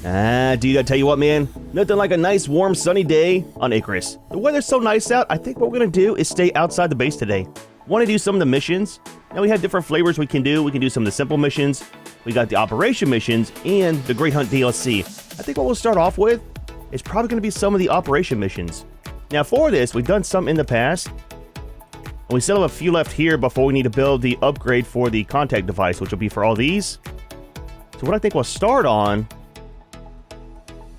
Dude, I tell you what, man. Nothing like a nice, warm, sunny day on Icarus. The weather's so nice out, I think what we're gonna do is stay outside the base today. Want to do some of the missions. Now, we have different flavors we can do. We can do some of the simple missions. We got the operation missions and the Great Hunt DLC. I think what we'll start off with is probably gonna be some of the operation missions. Now, for this, we've done some in the past. And we still have a few left here before we need to build the upgrade for the contact device, which will be for all these. So what I think we'll start on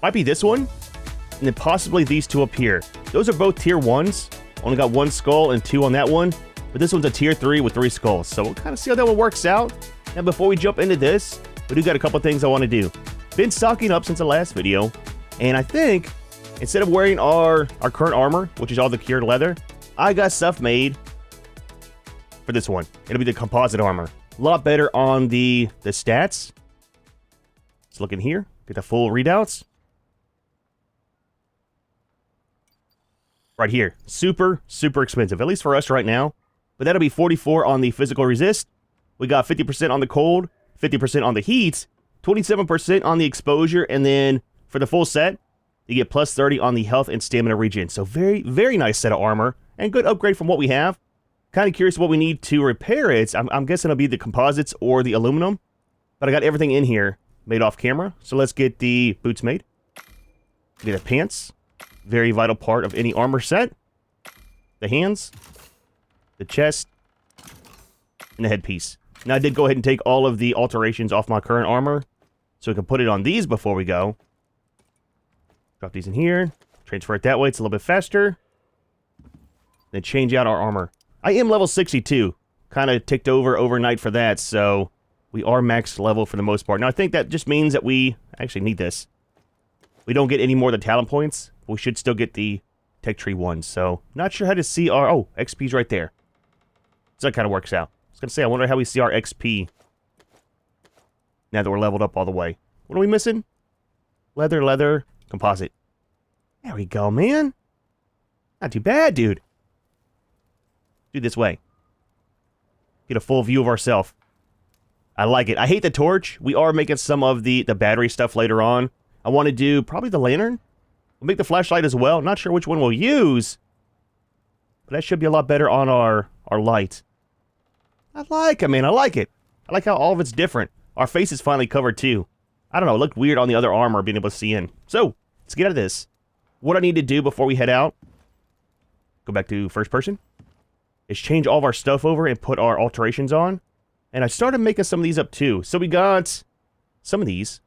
might be this one, and then possibly these two up here. Those are both tier 1s. Only got 1 skull and 2 on that one, but this one's a tier 3 with 3 skulls. So we'll kind of see how that one works out. Now, before we jump into this, we do got a couple things I want to do. Been stocking up since the last video, and I think instead of wearing our current armor, which is all the cured leather, I got stuff made for this one. It'll be the composite armor. A lot better on the stats. Let's look in here, get the full readouts. Right here. Super, super expensive, at least for us right now. But that'll be 44 on the physical resist. We got 50% on the cold, 50% on the heat, 27% on the exposure, and then for the full set, you get plus 30 on the health and stamina regen. So very, very nice set of armor, and good upgrade from what we have. Kind of curious what we need to repair it. I'm guessing it'll be the composites or the aluminum. But I got everything in here made off camera. So let's get the boots made. Get the pants. Very vital part of any armor set. The hands, the chest, and the headpiece. Now, I did go ahead and take all of the alterations off my current armor, so we can put it on these before we go. Drop these in here. Transfer it that way. It's a little bit faster. Then change out our armor. I am level 62. Kind of ticked over overnight for that, so we are max level for the most part. Now, I think that just means that we actually need this. We don't get any more of the talent points. We should still get the tech tree ones. So, not sure how to see our... Oh, XP's right there. So that kind of works out. I was going to say, I wonder how we see our XP now that we're leveled up all the way. What are we missing? Leather, leather, composite. There we go, man. Not too bad, dude. Do this way. Get a full view of ourselves. I like it. I hate the torch. We are making some of the battery stuff later on. I want to do probably the lantern. We'll make the flashlight as well. Not sure which one we'll use, but that should be a lot better on our light. I like it, man. I like it. I like how all of it's different. Our face is finally covered too. I don't know. It looked weird on the other armor being able to see in. So, let's get out of this. What I need to do before we head out, go back to first person, is change all of our stuff over and put our alterations on. And I started making some of these up too. So we got some of these.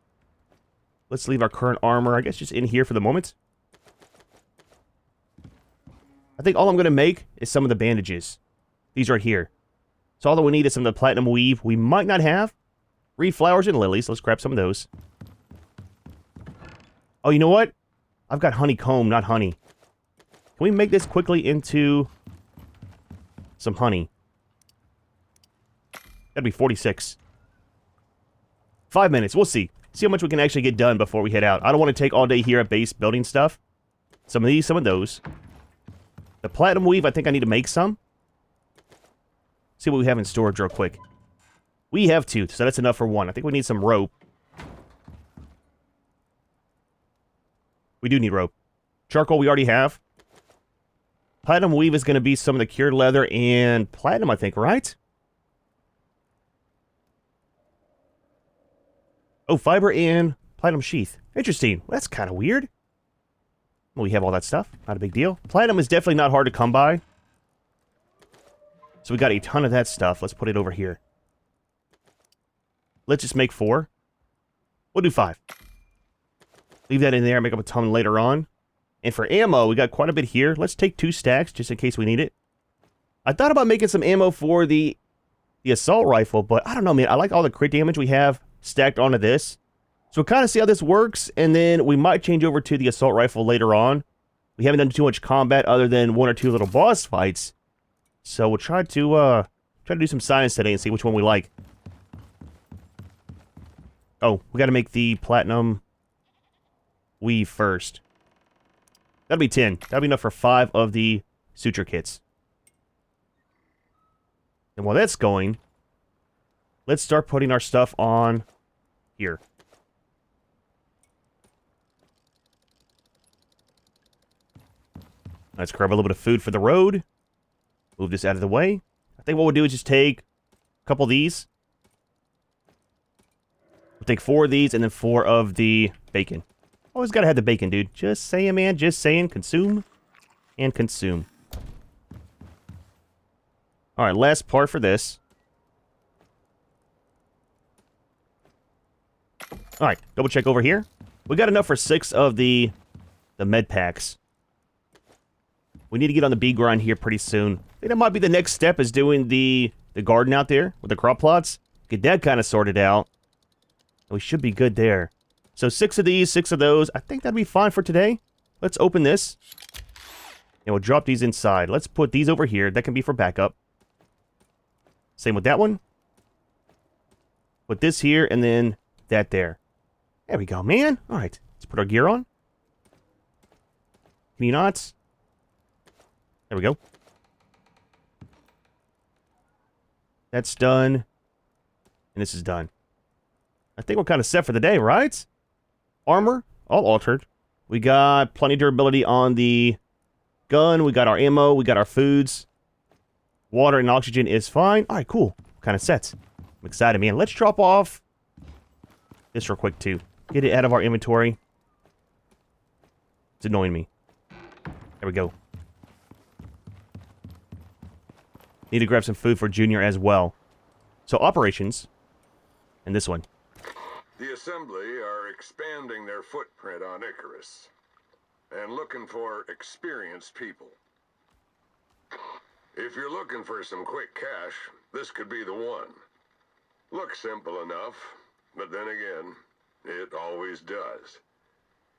Let's leave our current armor, I guess, just in here for the moment. I think all I'm going to make is some of the bandages. These right here. So all that we need is some of the platinum weave we might not have. Reed flowers and lilies. Let's grab some of those. Oh, you know what? I've got honeycomb, not honey. Can we make this quickly into some honey? That'd be 46. 5 minutes. We'll see. See how much we can actually get done before we head out. I don't want to take all day here at base building stuff. Some of these, some of those. The platinum weave, I think I need to make some. See what we have in storage real quick. We have 2, so that's enough for 1. I think we need some rope. We do need rope. Charcoal we already have. Platinum weave is going to be some of the cured leather and platinum, I think, right? Oh, fiber and platinum sheath. Interesting. Well, that's kind of weird. Well, we have all that stuff. Not a big deal. Platinum is definitely not hard to come by. So we got a ton of that stuff. Let's put it over here. Let's just make 4. We'll do 5. Leave that in there. Make up a ton later on. And for ammo, we got quite a bit here. Let's take 2 stacks just in case we need it. I thought about making some ammo for the assault rifle, but I don't know, man. I like all the crit damage we have stacked onto this. So we'll kind of see how this works, and then we might change over to the assault rifle later on. We haven't done too much combat other than 1 or 2 little boss fights. So we'll try to do some science today and see which one we like. Oh, we got to make the platinum weave first. That'll be 10. That'll be enough for 5 of the suture kits. And while that's going, let's start putting our stuff on here. Let's grab a little bit of food for the road. Move this out of the way. I think what we'll do is just take a couple of these. We'll take 4 of these and then 4 of the bacon. Always gotta have the bacon, dude. Just saying, man. Just saying. Consume and consume. Alright, last part for this. Alright, double check over here. We got enough for 6 of the med packs. We need to get on the bee grind here pretty soon. I think that might be the next step, is doing the garden out there with the crop plots. Get that kind of sorted out. We should be good there. So 6 of these, 6 of those. I think that'd be fine for today. Let's open this. And we'll drop these inside. Let's put these over here. That can be for backup. Same with that one. Put this here and then that there. There we go, man. Alright, let's put our gear on. Can you not? There we go. That's done. And this is done. I think we're kind of set for the day, right? Armor, all altered. We got plenty of durability on the gun. We got our ammo. We got our foods. Water and oxygen is fine. Alright, cool. Kind of set. I'm excited, man. Let's drop off this real quick, too. Get it out of our inventory. It's annoying me. There we go. Need to grab some food for Junior as well. So, operations. And this one. The Assembly are expanding their footprint on Icarus. And looking for experienced people. If you're looking for some quick cash, this could be the one. Looks simple enough, but then again, it always does.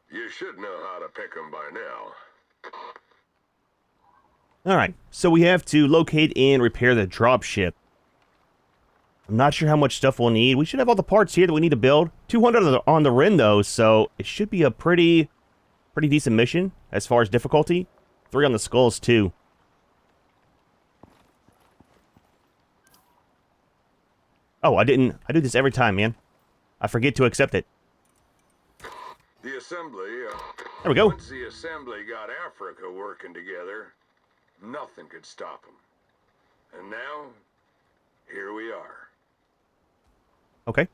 You should know how to pick them by now. Alright, so we have to locate and repair the dropship. I'm not sure how much stuff we'll need. We should have all the parts here that we need to build. 200 on the Ren, though, so it should be a pretty decent mission as far as difficulty. 3 on the skulls, too. Oh, I do this every time, man. I forget to accept it. The Assembly... there we go. Once the Assembly got Africa working together, nothing could stop them. And now, here we are. Okay.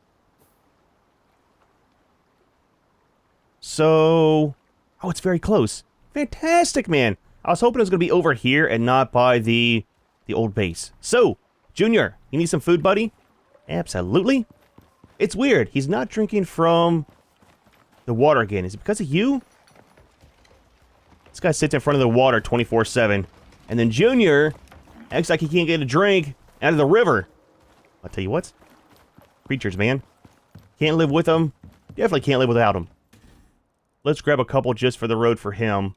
So... oh, it's very close. Fantastic, man. I was hoping it was going to be over here and not by the old base. So, Junior, you need some food, buddy? Absolutely. It's weird. He's not drinking from the water again. Is it because of you? This guy sits in front of the water 24/7. And then Junior acts like he can't get a drink out of the river. I'll tell you what. Creatures, man. Can't live with them. Definitely can't live without them. Let's grab a couple just for the road for him.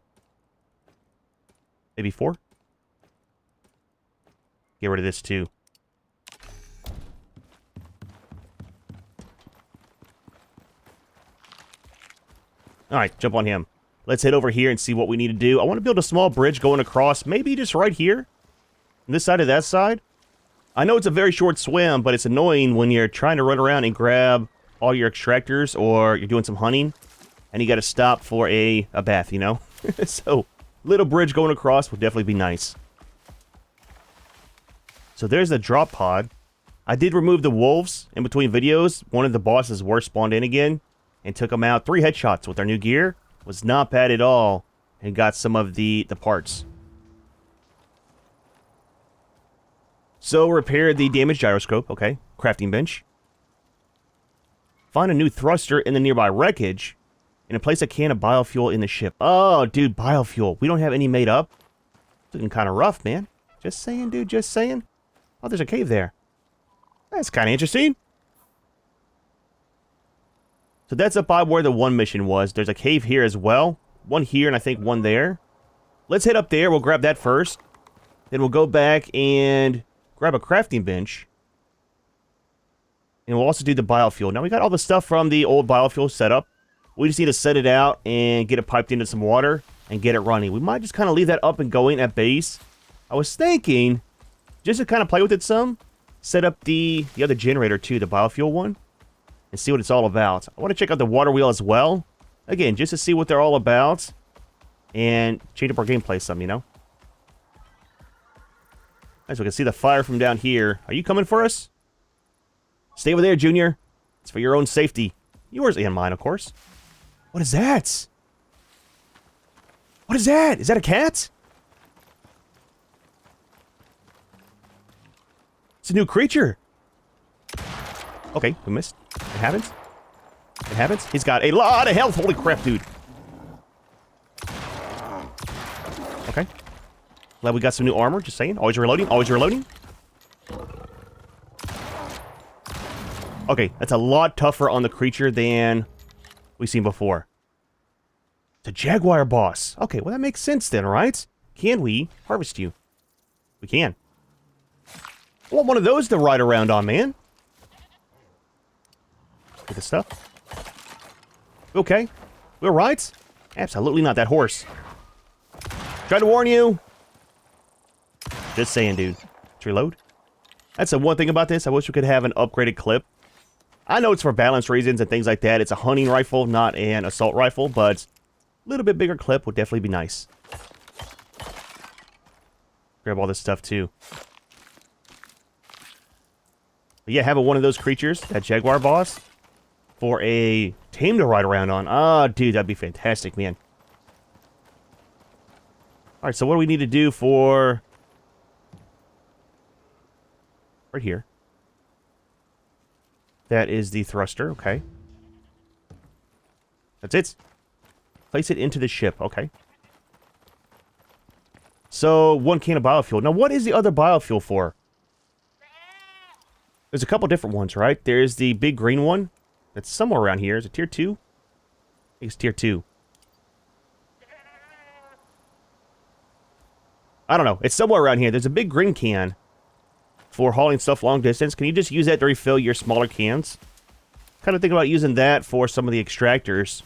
Maybe 4? Get rid of this, too. Alright, jump on him. Let's head over here and see what we need to do. I want to build a small bridge going across, maybe just right here. On this side to that side. I know it's a very short swim, but it's annoying when you're trying to run around and grab all your extractors or you're doing some hunting. And you got to stop for a bath, you know? So, little bridge going across would definitely be nice. So there's the drop pod. I did remove the wolves in between videos. One of the bosses were spawned in again. And took them out. 3 headshots with our new gear. Was not bad at all. And got some of the parts. So, repair the damaged gyroscope. Okay. Crafting bench. Find a new thruster in the nearby wreckage. And place a can of biofuel in the ship. Oh, dude, biofuel. We don't have any made up. Looking kind of rough, man. Just saying, dude. Just saying. Oh, there's a cave there. That's kind of interesting. So that's up by where the one mission was. There's a cave here as well. One here and I think one there. Let's head up there. We'll grab that first. Then we'll go back and grab a crafting bench. And we'll also do the biofuel. Now we got all the stuff from the old biofuel setup. We just need to set it out and get it piped into some water and get it running. We might just kind of leave that up and going at base. I was thinking, just to kind of play with it some, set up the other generator too, the biofuel one. And see what it's all about. I want to check out the water wheel as well. Again, just to see what they're all about. and change up our gameplay some, you know? As we can see the fire from down here. Are you coming for us? Stay over there, Junior. It's for your own safety. Yours and mine, of course. What is that? What is that? Is that a cat? It's a new creature. Okay, we missed. It happens. It happens. He's got a lot of health. Holy crap, dude. Okay. Glad we got some new armor, just saying. Always reloading, always reloading. Okay, that's a lot tougher on the creature than we've seen before. It's a jaguar boss. Okay, well that makes sense then, right? Can we harvest you? We can. I want one of those to ride around on, man. Get the stuff. Okay. We're right? Absolutely not. That horse. Trying to warn you. Just saying, dude. Let's reload. That's the one thing about this. I wish we could have an upgraded clip. I know it's for balance reasons and things like that. It's a hunting rifle, not an assault rifle, but a little bit bigger clip would definitely be nice. Grab all this stuff, too. But yeah, having one of those creatures, that jaguar boss, for a tame to ride around on. Ah, dude, that'd be fantastic, man. Alright, so what do we need to do for... right here. That is the thruster, okay. That's it. Place it into the ship, okay. So, 1 can of biofuel. Now, what is the other biofuel for? There's a couple different ones, right? There's the big green one. That's somewhere around here. Is it tier 2? I think it's tier 2. I don't know. It's somewhere around here. There's a big green can for hauling stuff long distance. Can you just use that to refill your smaller cans? Kind of thinking about using that for some of the extractors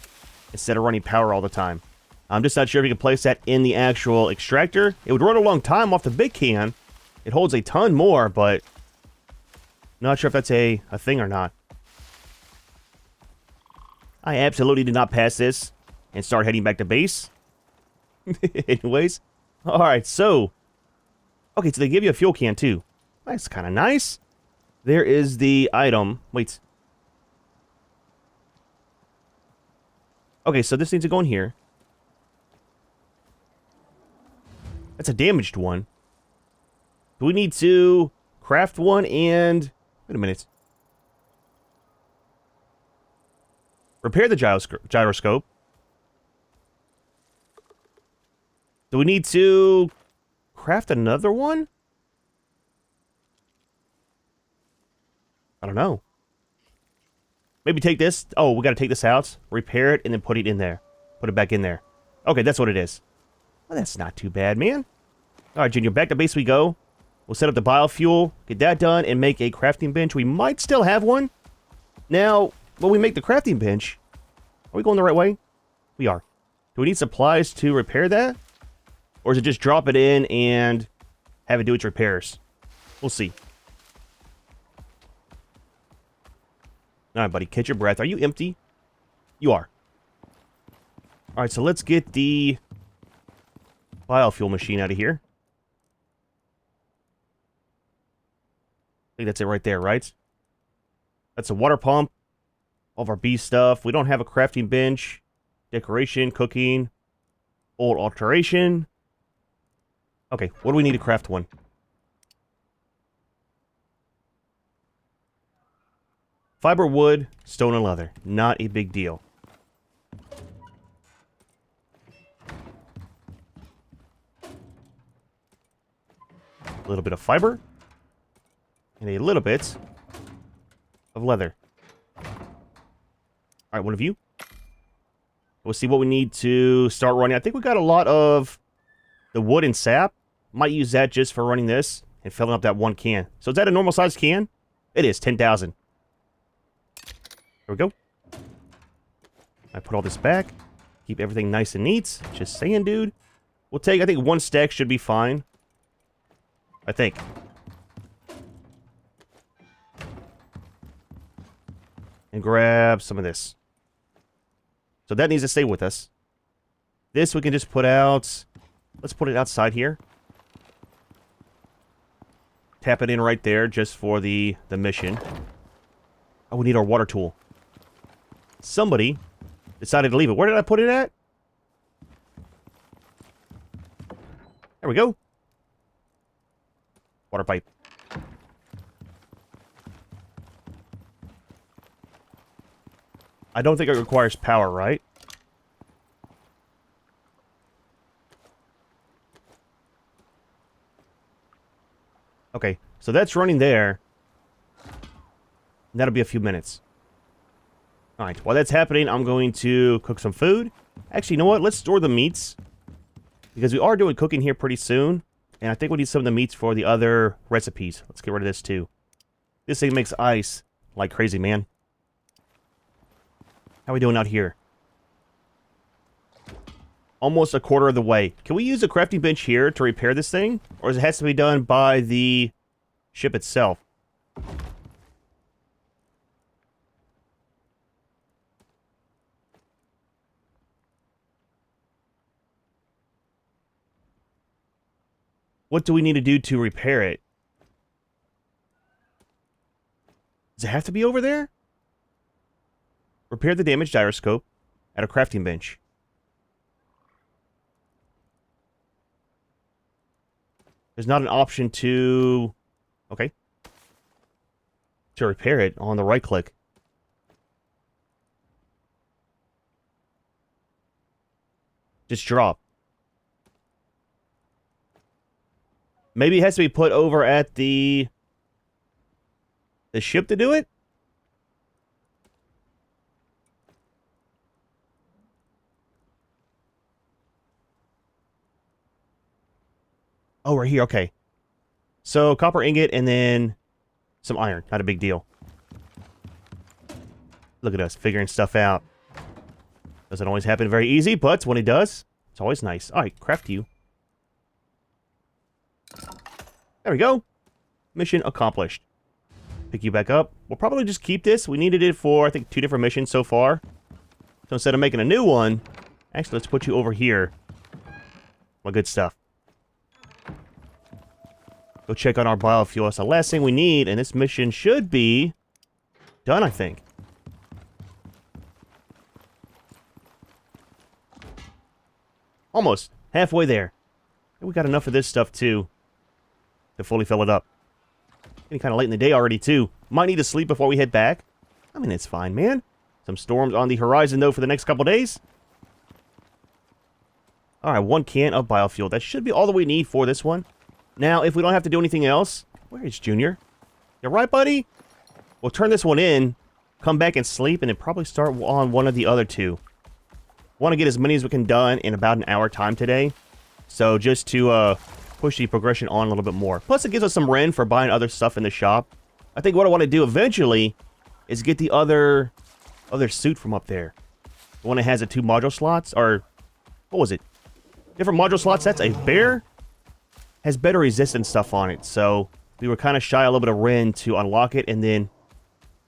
instead of running power all the time. I'm just not sure if you can place that in the actual extractor. It would run a long time off the big can. It holds a ton more, but not sure if that's a thing or not. I absolutely did not pass this and start heading back to base. Anyways. Alright, so... okay, so they give you a fuel can, too. That's kind of nice. There is the item. Wait. Okay, so this needs to go in here. That's a damaged one. Do we need to craft one and... wait a minute. Repair the gyroscope. Do we need to craft another one? I don't know. Maybe take this. Oh, we gotta take this out, repair it, and then put it in there. Put it back in there. Okay, that's what it is. Well, that's not too bad, man. Alright, Junior, back to base we go. We'll set up the biofuel, get that done, and make a crafting bench. We might still have one. Now, when we make the crafting bench, are we going the right way? We are. Do we need supplies to repair that? Or is it just drop it in and have it do its repairs? We'll see. Alright, buddy, catch your breath. Are you empty? You are. Alright, so let's get the biofuel machine out of here. I think that's it right there, right? That's a water pump. All of our bee stuff. We don't have a crafting bench. Decoration, cooking. Old alteration. Okay, what do we need to craft one? Fiber, wood, stone, and leather. Not a big deal. A little bit of fiber. And a little bit of leather. Alright, one of you. We'll see what we need to start running. I think we got a lot of the wood and sap. Might use that just for running this and filling up that 1 can. So is that a normal size can? It is, 10,000. There we go. I put all this back. Keep everything nice and neat. Just saying, dude. We'll take, I think 1 stack should be fine. I think. And grab some of this. So that needs to stay with us. This we can just put out... Let's put it outside here. Tap it in right there just for the mission. Oh, we need our water tool. Somebody decided to leave it. Where did I put it at? There we go. Water pipe. I don't think it requires power, right? Okay, so that's running there. That'll be a few minutes. Alright, while that's happening, I'm going to cook some food. Actually, you know what? Let's store the meats. Because we are doing cooking here pretty soon. And I think we need some of the meats for the other recipes. Let's get rid of this too. This thing makes ice like crazy, man. How are we doing out here? Almost a quarter of the way. Can we use a crafting bench here to repair this thing? Or does it have to be done by the ship itself? What do we need to do to repair it? Does it have to be over there? Repair the damaged gyroscope at a crafting bench. There's not an option to... Okay. To repair it on the right click. Just drop. Maybe it has to be put over at the ship to do it? Oh, we're here. Okay. So, copper ingot and then some iron. Not a big deal. Look at us figuring stuff out. Doesn't always happen very easy, but when it does, it's always nice. Alright, craft you. There we go. Mission accomplished. Pick you back up. We'll probably just keep this. We needed it for, I think, 2 different missions so far. So instead of making a new one, actually, let's put you over here. Well, good stuff. Go check on our biofuel. That's the last thing we need, and this mission should be done, I think. Almost. Halfway there. And we got enough of this stuff, too, to fully fill it up. Getting kind of late in the day already, too. Might need to sleep before we head back. I mean, it's fine, man. Some storms on the horizon, though, for the next couple days. Alright, 1 can of biofuel. That should be all that we need for this one. Now, if we don't have to do anything else... Where is Junior? You right, buddy? We'll turn this one in, come back and sleep, and then probably start on one of the other 2. Want to get as many as we can done in about an hour time today. So, just to push the progression on a little bit more. Plus, it gives us some rent for buying other stuff in the shop. I think what I want to do eventually is get the other suit from up there. The one that has the 2 module slots, or... What was it? Different module slots? That's a bear? Has better resistance stuff on it, so we were kind of shy a little bit of Ren to unlock it and then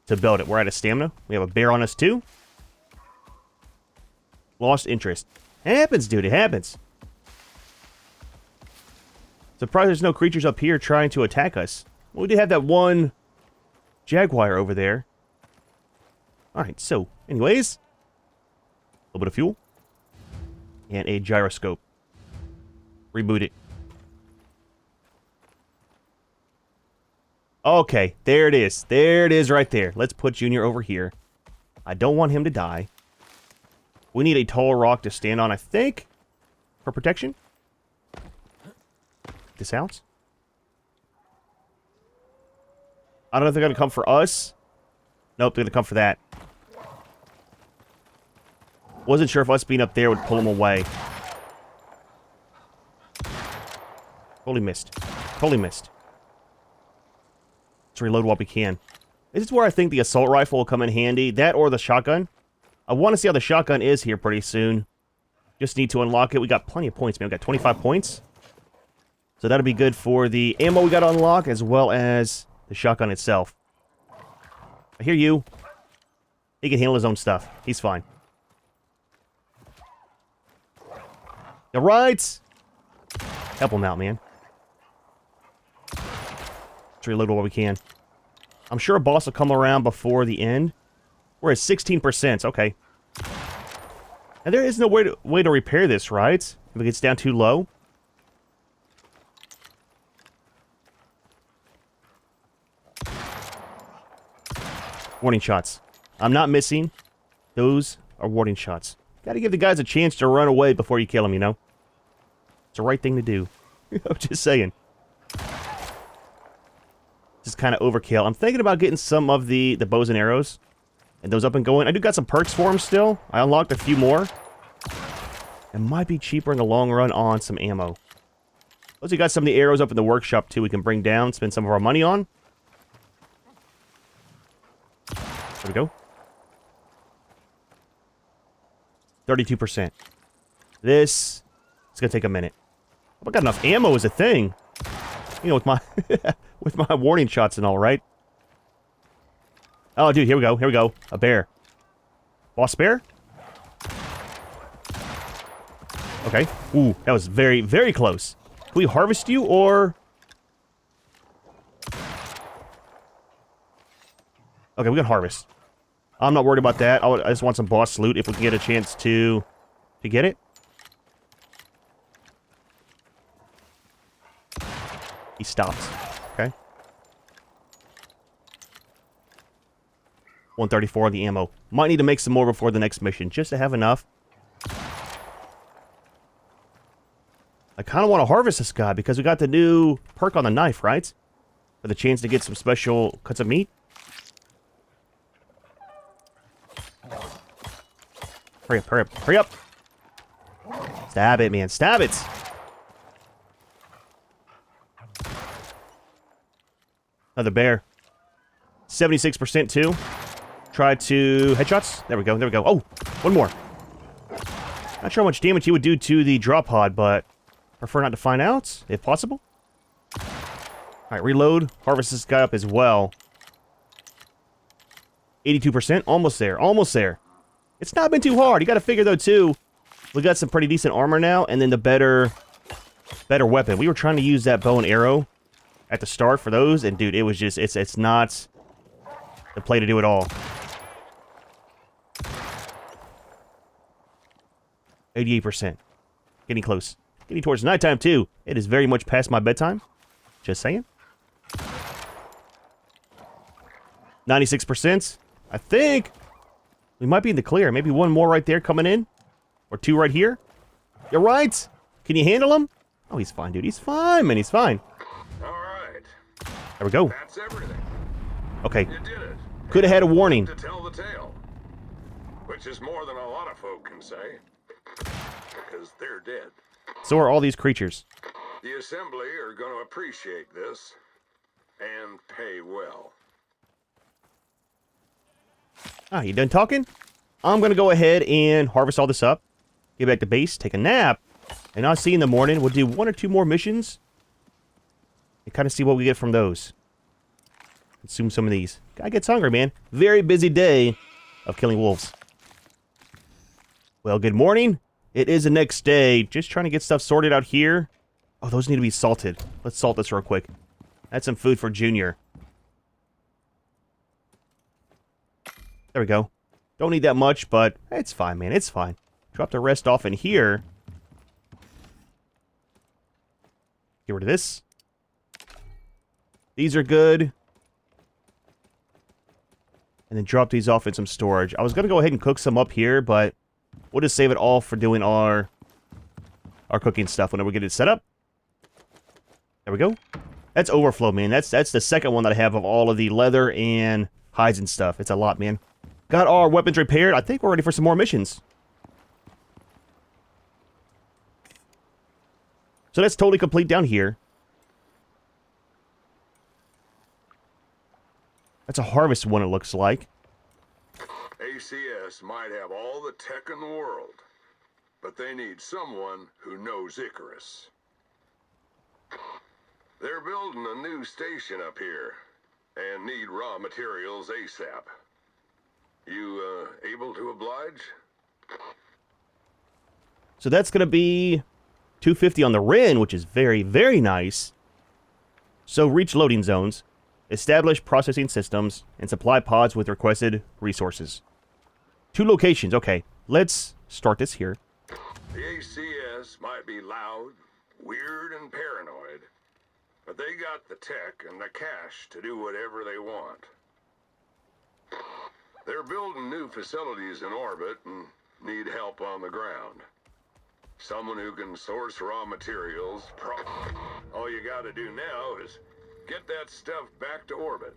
to build it. We're out of stamina. We have a bear on us too. Lost interest. Happens, dude. It happens. Surprised there's no creatures up here trying to attack us. Well, we did have that one jaguar over there. Alright, so, anyways. A little bit of fuel. And a gyroscope. Reboot it. Okay, there it is. There it is right there. Let's put Junior over here. I don't want him to die. We need a tall rock to stand on, I think, for protection. This out. I don't know if they're going to come for us. Nope, they're going to come for that. Wasn't sure if us being up there would pull them away. Totally missed. Totally missed. Let's reload what we can. This is where I think the assault rifle will come in handy. That or the shotgun. I want to see how the shotgun is here pretty soon. Just need to unlock it. We got plenty of points, man. We got 25 points. So that'll be good for the ammo we got to unlock, as well as the shotgun itself. I hear you. He can handle his own stuff. He's fine. The rights! Help him out, man. Let's reload what we can. I'm sure a boss will come around before the end. We're at 16%. Okay. And there is no way to repair this, right? If it gets down too low. Warning shots. I'm not missing. Those are warning shots. Gotta give the guys a chance to run away before you kill them, you know? It's the right thing to do. I'm just saying. Just kind of overkill. I'm thinking about getting some of the bows and arrows. And those up and going. I do got some perks for them still. I unlocked a few more. It might be cheaper in the long run on some ammo. Also, got some of the arrows up in the workshop, too. We can bring down, spend some of our money on. There we go. 32%. This is going to take a minute. I got enough ammo is a thing. You know, with my with my warning shots and all, right? Oh, dude, here we go. Here we go. A bear. Boss bear? Okay. Ooh, that was very, very close. Can we harvest you, or... Okay, we can harvest. I'm not worried about that. I just want some boss loot if we can get a chance to get it. He stops. Okay. 134 on the ammo. Might need to make some more before the next mission, just to have enough. I kind of want to harvest this guy because we got the new perk on the knife, right? For the chance to get some special cuts of meat. Hurry up, hurry up, hurry up! Stab it, man, stab it! Another bear. 76% too. Try to... Headshots? There we go, there we go. Oh, one more. Not sure how much damage he would do to the drop pod, but prefer not to find out, if possible. Alright, reload. Harvest this guy up as well. 82%. Almost there, almost there. It's not been too hard. You gotta figure, though, too, we got some pretty decent armor now, and then the better weapon. We were trying to use that bow and arrow at the start for those, and dude, it was just, it's not the play to do it all. 88%. Getting close. Getting towards nighttime, too. It is very much past my bedtime. Just saying. 96%. I think we might be in the clear. Maybe one more right there coming in. Or two right here. You're right. Can you handle him? Oh, he's fine, dude. He's fine, man. He's fine. All right. There we go. That's everything. Okay. You did it. Could have had a warning. To tell the tale. Which is more than a lot of folk can say. Because they're dead. So are all these creatures. The assembly are going to appreciate this. And pay well. Ah, you done talking? I'm going to go ahead and harvest all this up. Get back to base, take a nap. And I'll see you in the morning. We'll do one or two more missions. And kind of see what we get from those. Consume some of these. Guy gets hungry, man. Very busy day of killing wolves. Well, good morning. It is the next day. Just trying to get stuff sorted out here. Oh, those need to be salted. Let's salt this real quick. That's some food for Junior. There we go. Don't need that much, but it's fine, man. It's fine. Drop the rest off in here. Get rid of this. These are good. And then drop these off in some storage. I was going to go ahead and cook some up here, but we'll just save it all for doing our cooking stuff whenever we get it set up. There we go. That's overflow, man. That's the second one that I have of all of the leather and hides and stuff. It's a lot, man. Got our weapons repaired. I think we're ready for some more missions. So that's totally complete down here. That's a harvest one, it looks like. ACS might have all the tech in the world, but they need someone who knows Icarus. They're building a new station up here, and need raw materials ASAP. You, able to oblige? So that's going to be 250 on the Ren, which is very, very nice. So reach loading zones, establish processing systems, and supply pods with requested resources. 2 locations. Okay, let's start this here. The ACS might be loud, weird, and paranoid, but they got the tech and the cash to do whatever they want. They're building new facilities in orbit and need help on the ground. Someone who can source raw materials. All you gotta do now is get that stuff back to orbit.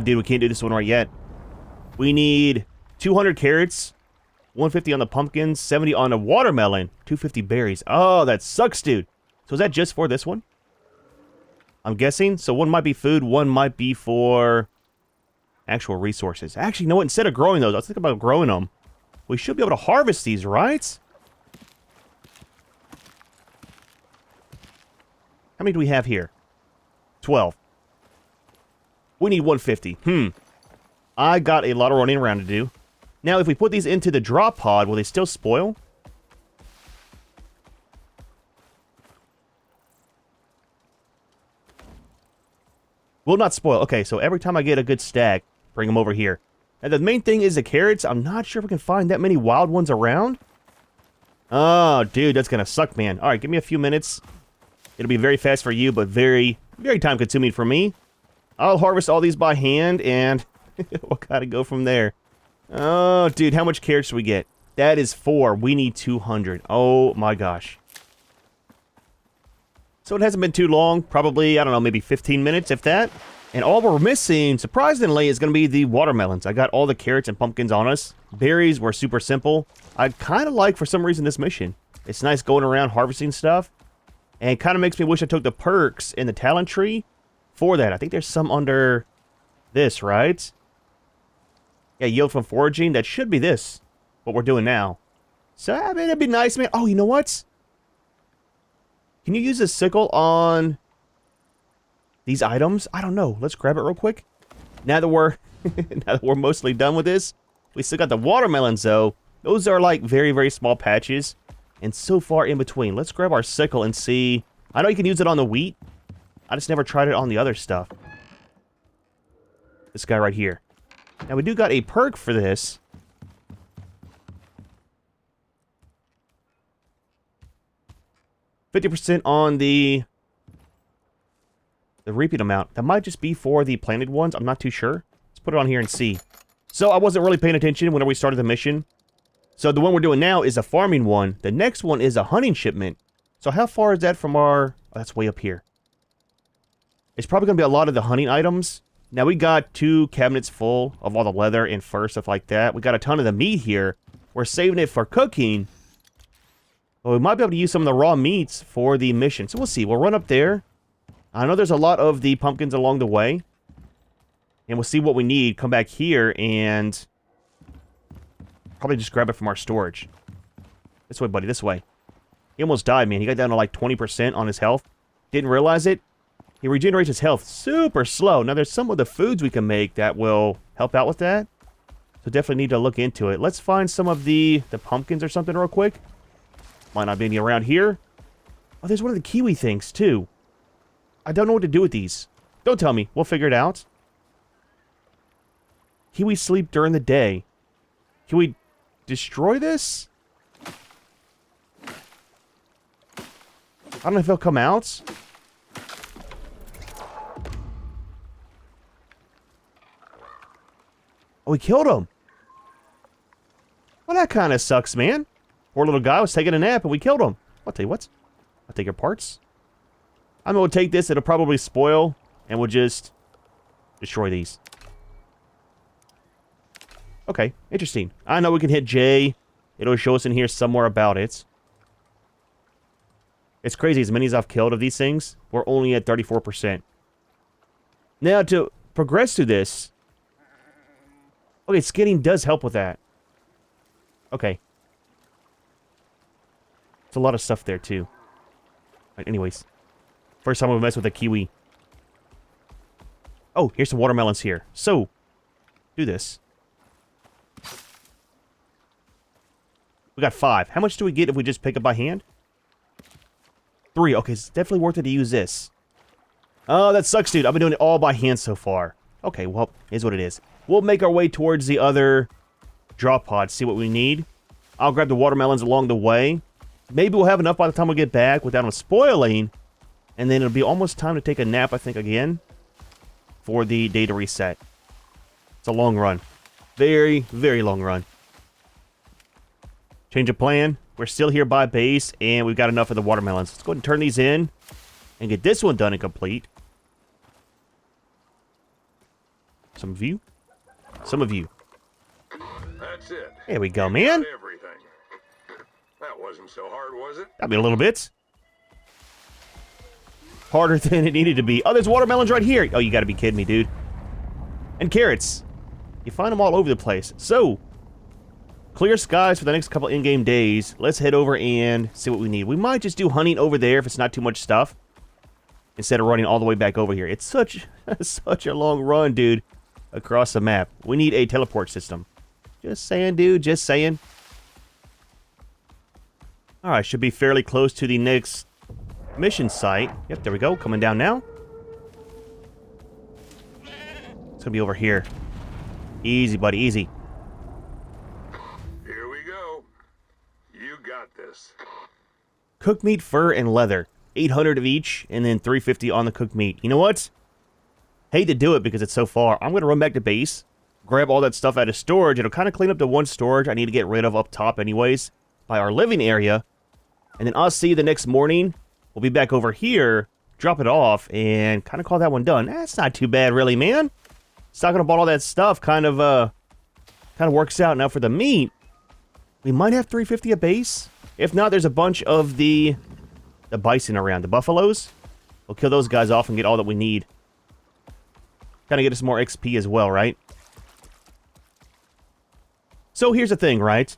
Dude, we can't do this one right yet. We need 200 carrots, 150 on the pumpkins, 70 on the watermelon, 250 berries. Oh, that sucks, dude. So is that just for this one? I'm guessing. So one might be food, one might be for actual resources. Actually, you know what? Instead of growing those, I was thinking about growing them. We should be able to harvest these, right? How many do we have here? 12. We need 150. I got a lot of running around to do. Now, if we put these into the drop pod, will they still spoil? Will not spoil. Okay, so every time I get a good stack, bring them over here. And the main thing is the carrots. I'm not sure if we can find that many wild ones around. Oh, dude, that's going to suck, man. All right, give me a few minutes. It'll be very fast for you, but very, very time-consuming for me. I'll harvest all these by hand, and we'll kind of go from there. Oh, dude, how much carrots do we get? That is 4. We need 200. Oh, my gosh. So it hasn't been too long. Probably, I don't know, maybe 15 minutes, if that. And all we're missing, surprisingly, is going to be the watermelons. I got all the carrots and pumpkins on us. Berries were super simple. I kind of like, for some reason, this mission. It's nice going around harvesting stuff. And it kind of makes me wish I took the perks in the talent tree for that. I think there's some under this, right? Yeah, yield from foraging. That should be this, what we're doing now. So, I mean, it'd be nice, man. Oh, you know what? Can you use a sickle on these items? I don't know. Let's grab it real quick. Now that we're mostly done with this, we still got the watermelons, though. Those are like very, very small patches. And so far in between. Let's grab our sickle and see. I know you can use it on the wheat. I just never tried it on the other stuff. This guy right here. Now, we do got a perk for this. %50 on the repeat amount. That might just be for the planted ones. I'm not too sure. Let's put it on here and see. So, I wasn't really paying attention whenever we started the mission. So, the one we're doing now is a farming one. The next one is a hunting shipment. So, how far is that from our... Oh, that's way up here. It's probably going to be a lot of the hunting items. Now, we got 2 cabinets full of all the leather and fur, stuff like that. We got a ton of the meat here. We're saving it for cooking. But we might be able to use some of the raw meats for the mission. So, we'll see. We'll run up there. I know there's a lot of the pumpkins along the way. And we'll see what we need. Come back here and... probably just grab it from our storage. This way, buddy. This way. He almost died, man. He got down to like 20% on his health. Didn't realize it. He regenerates his health super slow. Now, there's some of the foods we can make that will help out with that. So, definitely need to look into it. Let's find some of the pumpkins or something real quick. Might not be any around here. Oh, there's one of the kiwi things, too. I don't know what to do with these. Don't tell me. We'll figure it out. Kiwi sleep during the day. Can we destroy this? I don't know if he'll come out. Oh, we killed him. Well, that kind of sucks, man. Poor little guy was taking a nap and we killed him. I'll tell you what. I'll take your parts. I'm going to take this. It'll probably spoil. And we'll just destroy these. Okay, interesting. I know we can hit J. It'll show us in here somewhere about it. It's crazy. As many as I've killed of these things, we're only at 34%. Now, to progress through this... Okay, skinning does help with that. Okay. It's a lot of stuff there, too. Right, anyways. First time we mess with a kiwi. Oh, here's some watermelons here. So, do this. We got 5. How much do we get if we just pick up by hand? 3. Okay, it's definitely worth it to use this. Oh, that sucks, dude. I've been doing it all by hand so far. Okay, well, is what it is. We'll make our way towards the other drop pod, see what we need. I'll grab the watermelons along the way. Maybe we'll have enough by the time we get back without them spoiling. And then it'll be almost time to take a nap, I think, again. For the day to reset. It's a long run. Very, very long run. Change of plan. We're still here by base, and we've got enough of the watermelons. Let's go ahead and turn these in and get this one done and complete. Some of you. Some of you. That's it. There we go, man. Everything. That wasn't so hard, was it? I mean, a little bit. Harder than it needed to be. Oh, there's watermelons right here. Oh, you gotta be kidding me, dude. And carrots. You find them all over the place. So, clear skies for the next couple in-game days. Let's head over and see what we need. We might just do hunting over there if it's not too much stuff, instead of running all the way back over here. It's such a long run, dude, across the map. We need a teleport system. Just saying, dude. Just saying. Alright, should be fairly close to the next mission site. Yep, there we go. Coming down now. It's gonna be over here. Easy, buddy. Easy. Here we go. You got this. Cooked meat, fur, and leather. 800 of each, and then 350 on the cooked meat. You know what? Hate to do it because it's so far. I'm going to run back to base, grab all that stuff out of storage. It'll kind of clean up the one storage I need to get rid of up top anyways, by our living area. And then I'll see you the next morning. We'll be back over here, drop it off, and kind of call that one done. That's not too bad, really, man. Stocking up all that stuff kind of works out. Now for the meat, we might have 350 a base. If not, there's a bunch of the bison around, the buffaloes. We'll kill those guys off and get all that we need. Kind of get us more XP as well, right? So here's the thing, right?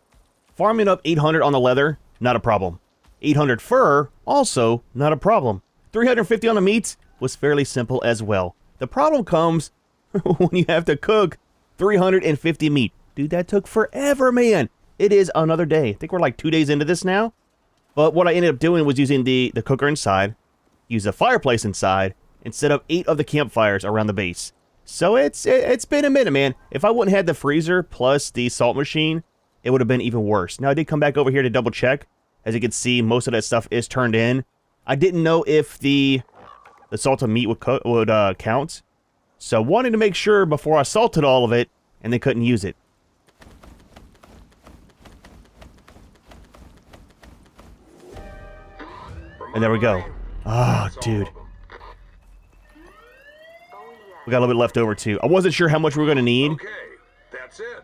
Farming up 800 on the leather, not a problem. 800 fur, also not a problem. 350 on the meat was fairly simple as well. The problem comes when you have to cook 350 meat. Dude, that took forever, man. It is another day. I think we're like 2 days into this now. But what I ended up doing was using the cooker inside, use a fireplace inside, and set up 8 of the campfires around the base. So it's been a minute, man. If I wouldn't have the freezer plus the salt machine, it would have been even worse. Now, I did come back over here to double check. As you can see, most of that stuff is turned in. I didn't know if the salted meat would count. So wanted to make sure before I salted all of it, and they couldn't use it. And there we go. Oh, dude. We got a little bit left over, too. I wasn't sure how much we were going to need. Okay, that's it.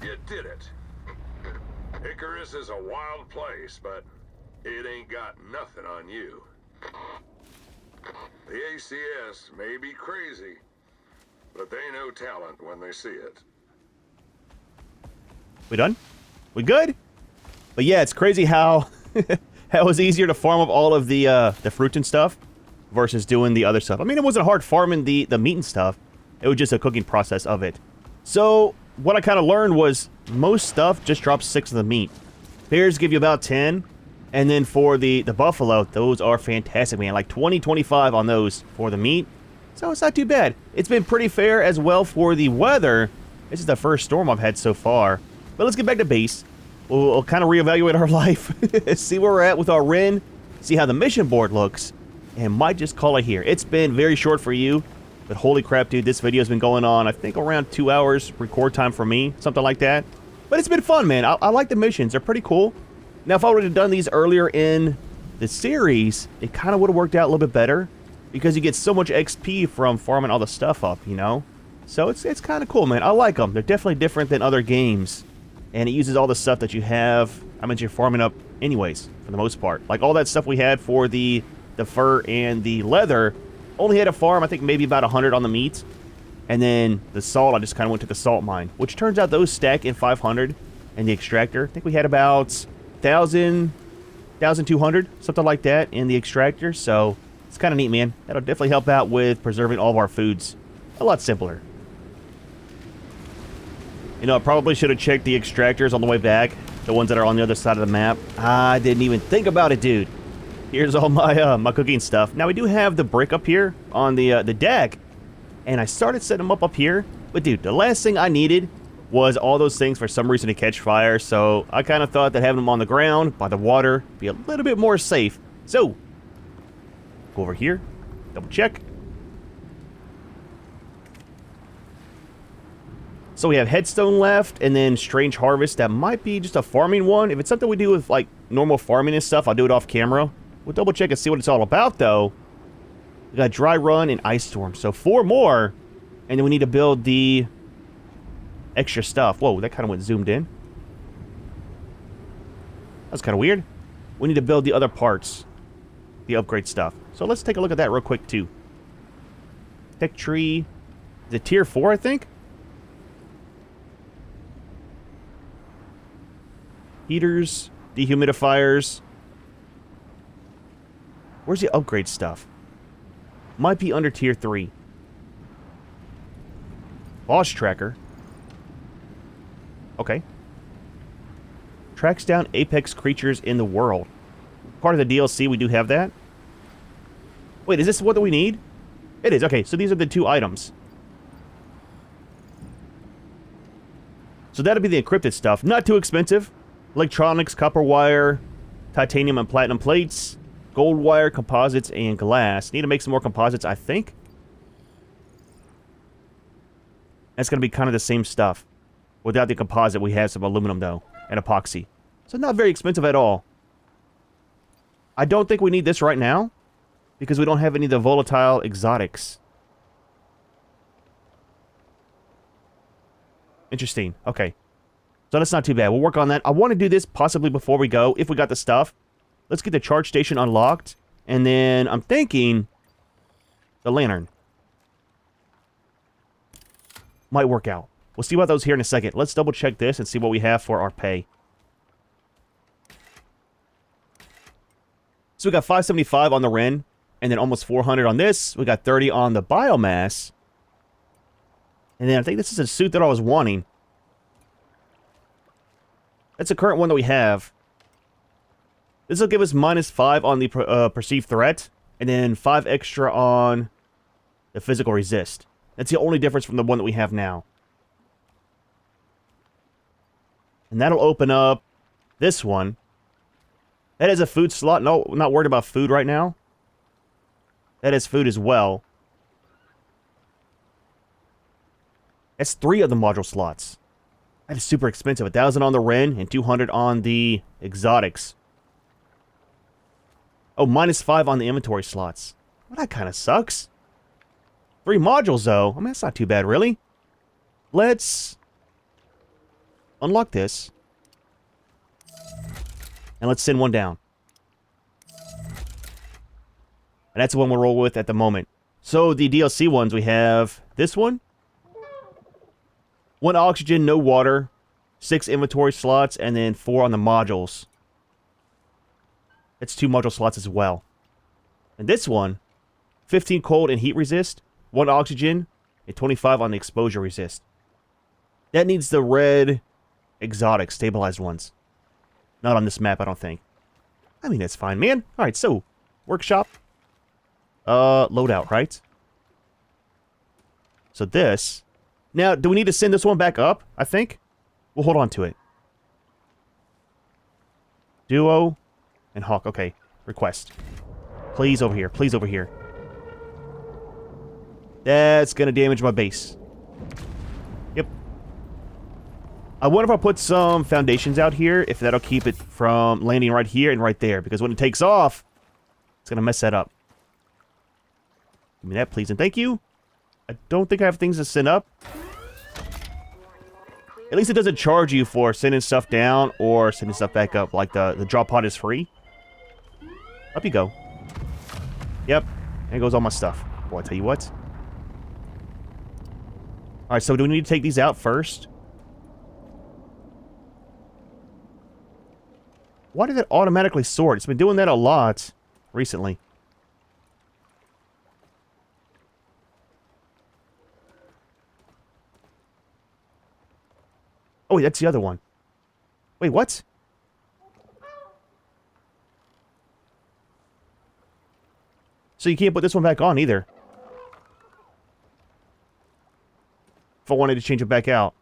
You did it. Icarus is a wild place, but it ain't got nothing on you. The ACS may be crazy, but they know talent when they see it. We done? We good? But yeah, it's crazy how how it was easier to farm up all of the fruit and stuff versus doing the other stuff. I mean, it wasn't hard farming the meat and stuff. It was just a cooking process of it. So what I kind of learned was most stuff just drops 6 of the meat. Pears give you about 10. And then for the buffalo, those are fantastic, man. Like 20, 25 on those for the meat. So it's not too bad. It's been pretty fair as well for the weather. This is the first storm I've had so far. But let's get back to base. We'll kind of reevaluate our life. See where we're at with our Ren. See how the mission board looks. And might just call it here. It's been very short for you. But holy crap, dude, this video's been going on, I think, around 2 hours record time for me. Something like that. But it's been fun, man. I like the missions. They're pretty cool. Now, if I would have done these earlier in the series, it kind of would have worked out a little bit better. Because you get so much XP from farming all the stuff up, you know? So it's kind of cool, man. I like them. They're definitely different than other games. And it uses all the stuff that you have. I mean, you're farming up anyways, for the most part. Like all that stuff we had for the fur and the leather, only had a farm, I think maybe about 100 on the meat. And then the salt, I just kind of went to the salt mine. Which turns out those stack in 500. And the extractor, I think we had about 1,000, 1,200, something like that in the extractor. So it's kind of neat, man. That'll definitely help out with preserving all of our foods. A lot simpler. You know, I probably should have checked the extractors on the way back The ones that are on the other side of the map. I didn't even think about it, dude. Here's all my my cooking stuff. Now, we do have the brick up here on the deck. And I started setting them up here. But, dude, the last thing I needed was all those things for some reason to catch fire. So, I kind of thought that having them on the ground, by the water, be a little bit more safe. So, go over here. Double check. So we have Headstone left, and then Strange Harvest. That might be just a farming one. If it's something we do with, like, normal farming and stuff, I'll do it off camera. We'll double check and see what it's all about, though. We got Dry Run and Ice Storm. So 4 more, and then we need to build the extra stuff. Whoa, that kind of went zoomed in. That's kind of weird. We need to build the other parts, the upgrade stuff. So let's take a look at that real quick, too. Tech Tree. Is it Tier 4, I think? Heaters, dehumidifiers. Where's the upgrade stuff? Might be under Tier 3. Boss Tracker. Okay. Tracks down apex creatures in the world. Part of the DLC, we do have that. Wait, is this what we need? It is. Okay, so these are the 2 items. So that'll be the encrypted stuff. Not too expensive. Electronics, copper wire, titanium and platinum plates, gold wire, composites, and glass. Need to make some more composites, I think. That's going to be kind of the same stuff. Without the composite, we have some aluminum, though, and epoxy. So not very expensive at all. I don't think we need this right now, because we don't have any of the volatile exotics. Interesting. Okay. So that's not too bad. We'll work on that. I want to do this possibly before we go, if we got the stuff. Let's get the charge station unlocked. And then I'm thinking the lantern might work out. We'll see about those here in a second. Let's double check this and see what we have for our pay. So we got 575 on the Ren, and then almost 400 on this. We got 30 on the biomass. And then I think this is a suit that I was wanting. That's the current one that we have. This will give us -5 on the perceived threat, and then 5 extra on the physical resist. That's the only difference from the one that we have now. And that'll open up this one. That is a food slot. No, not worried about food right now. That is food as well. That's 3 of the module slots. That is super expensive. 1,000 on the Ren and 200 on the exotics. Oh, -5 on the inventory slots. Well, that kind of sucks. 3 modules, though. I mean, that's not too bad, really. Let's unlock this. And let's send one down. And that's the one we'll roll with at the moment. So, the DLC ones, we have this one. 1 oxygen, no water. 6 inventory slots, and then 4 on the modules. That's 2 module slots as well. And this one, 15 cold and heat resist, 1 oxygen, and 25 on the exposure resist. That needs the red exotic stabilized ones. Not on this map, I don't think. I mean, that's fine, man. Alright, so, workshop. Loadout, right? So this. Now, do we need to send this one back up, I think? We'll hold on to it. Duo and Hawk. Okay, request. Please over here. Please over here. That's going to damage my base. Yep. I wonder if I put some foundations out here, if that'll keep it from landing right here and right there. Because when it takes off, it's going to mess that up. Give me that, please, and thank you. I don't think I have things to send up. At least it doesn't charge you for sending stuff down or sending stuff back up. Like the drop pod is free. Up you go. Yep. There goes all my stuff. Boy, I tell you what. Alright, so do we need to take these out first? Why did it automatically sort? It's been doing that a lot recently. Oh, wait, that's the other one. Wait, what? So you can't put this one back on either. If I wanted to change it back out.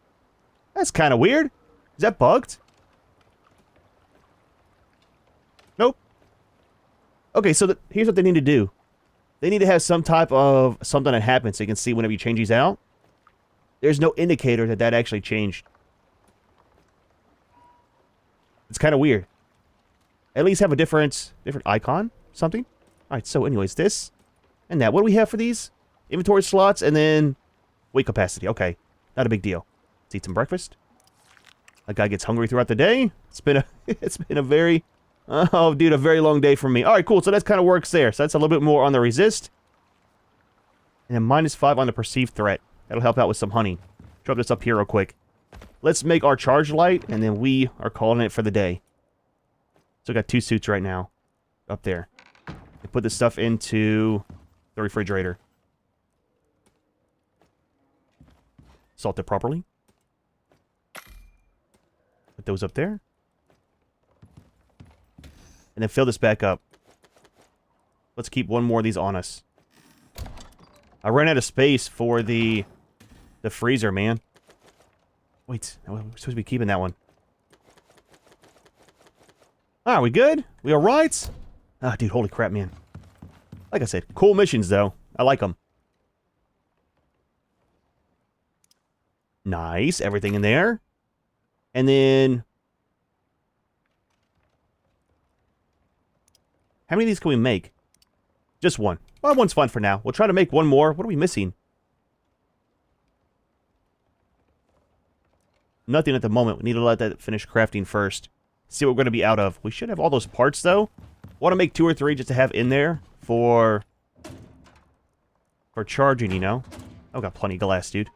That's kind of weird. Is that bugged? Nope. Okay, so here's what they need to do. They need to have some type of something that happens so you can see whenever you change these out. There's no indicator that that actually changed. It's kind of weird. At least have a different icon, something. All right, so anyways, this and that. What do we have for these? Inventory slots and then weight capacity. Okay, not a big deal. Let's eat some breakfast. That guy gets hungry throughout the day. It's been a very, oh dude, a very long day for me. All right, cool. So that kind of works there. So that's a little bit more on the resist. And then -5 on the perceived threat. That'll help out with some honey. Drop this up here real quick. Let's make our charge light, and then we are calling it for the day. So we got 2 suits right now. Up there. We put this stuff into the refrigerator. Salt it properly. Put those up there. And then fill this back up. Let's keep one more of these on us. I ran out of space for the freezer, man. Wait, we're supposed to be keeping that one. Are we good? We alright? Ah, dude, holy crap, man. Like I said, cool missions, though. I like them. Nice, everything in there. And then... how many of these can we make? Just one. Well, one's fine for now. We'll try to make one more. What are we missing? Nothing at the moment. We need to let that finish crafting first. See what we're going to be out of. We should have all those parts, though. Want to make 2 or 3 just to have in there for charging, you know. I've got plenty of glass, dude.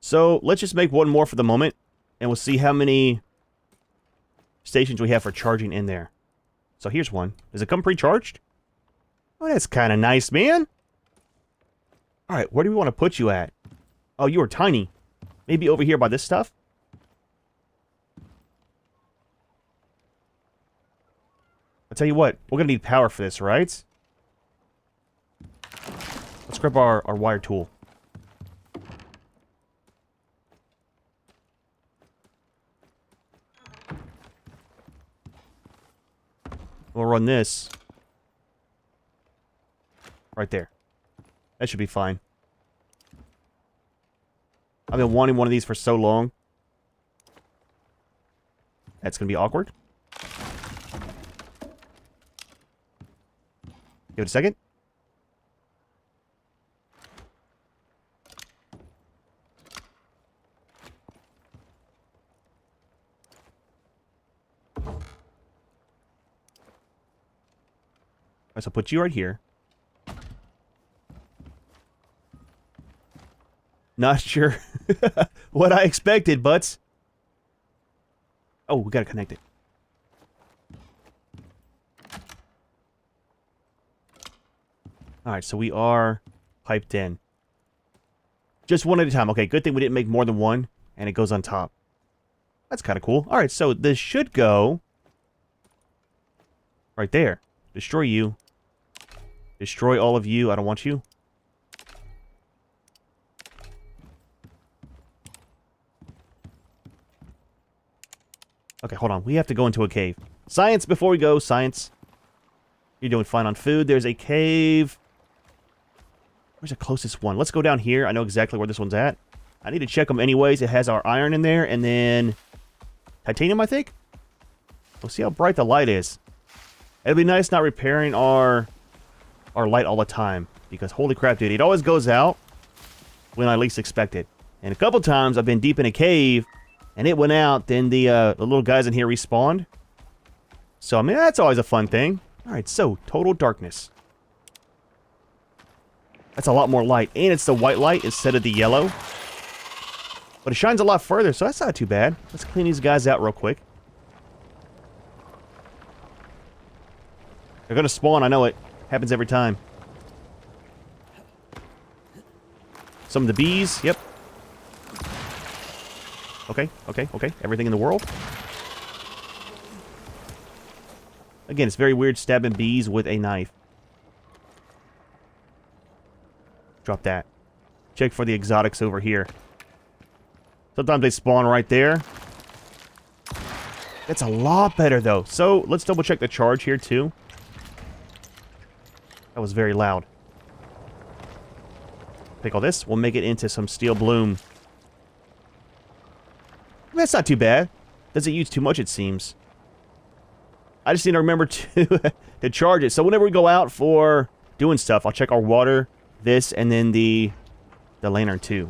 So, let's just make one more for the moment. And we'll see how many stations we have for charging in there. So, here's one. Does it come pre-charged? Oh, that's kind of nice, man. Alright, where do we want to put you at? Oh, you are tiny. Maybe over here by this stuff? I'll tell you what. We're going to need power for this, right? Let's grab our wire tool. We'll run this right there. That should be fine. I've been wanting one of these for so long. That's going to be awkward. Give it a second. Alright, so I'll put you right here. Not sure what I expected, but... oh, we gotta connect it. Alright, so we are piped in. Just one at a time. Okay, good thing we didn't make more than one, and it goes on top. That's kind of cool. Alright, so this should go... right there. Destroy you. Destroy all of you. I don't want you. Okay, hold on. We have to go into a cave. Science before we go. Science. You're doing fine on food. There's a cave. Where's the closest one? Let's go down here. I know exactly where this one's at. I need to check them anyways. It has our iron in there. And then titanium, I think? We'll see how bright the light is. It'd be nice not repairing our light all the time. Because holy crap, dude. It always goes out when I least expect it. And a couple times I've been deep in a cave... and it went out, then the little guys in here respawned. So, I mean, that's always a fun thing. Alright, so, total darkness. That's a lot more light. And it's the white light instead of the yellow. But it shines a lot further, so that's not too bad. Let's clean these guys out real quick. They're gonna spawn, I know it. Happens every time. Some of the bees, yep. Okay. Everything in the world. Again, it's very weird stabbing bees with a knife. Drop that. Check for the exotics over here. Sometimes they spawn right there. That's a lot better, though. So, let's double check the charge here, too. That was very loud. Take all this. We'll make it into some steel bloom. That's not too bad. Doesn't use too much, it seems. I just need to remember to, to charge it. So, whenever we go out for doing stuff, I'll check our water, this, and then the lantern, too.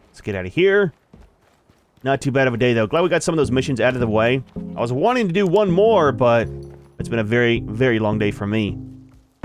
Let's get out of here. Not too bad of a day, though. Glad we got some of those missions out of the way. I was wanting to do one more, but it's been a very, very long day for me.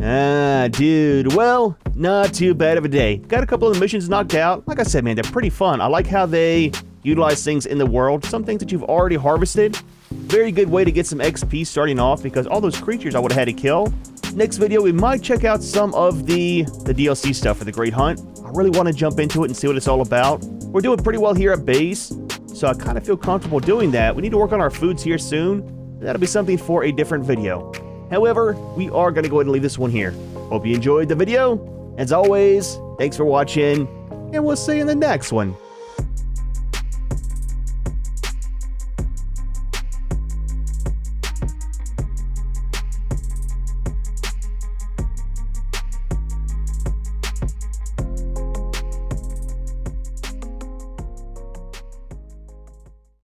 Ah, dude. Well, not too bad of a day. Got a couple of the missions knocked out. Like I said, man, they're pretty fun. I like how they utilize things in the world. Some things that you've already harvested. Very good way to get some XP starting off, because all those creatures I would have had to kill. Next video, we might check out some of the DLC stuff for the Great Hunt. I really want to jump into it and see what it's all about. We're doing pretty well here at base, so I kind of feel comfortable doing that. We need to work on our foods here soon. That'll be something for a different video. However, we are going to go ahead and leave this one here. Hope you enjoyed the video. As always, thanks for watching, and we'll see you in the next one.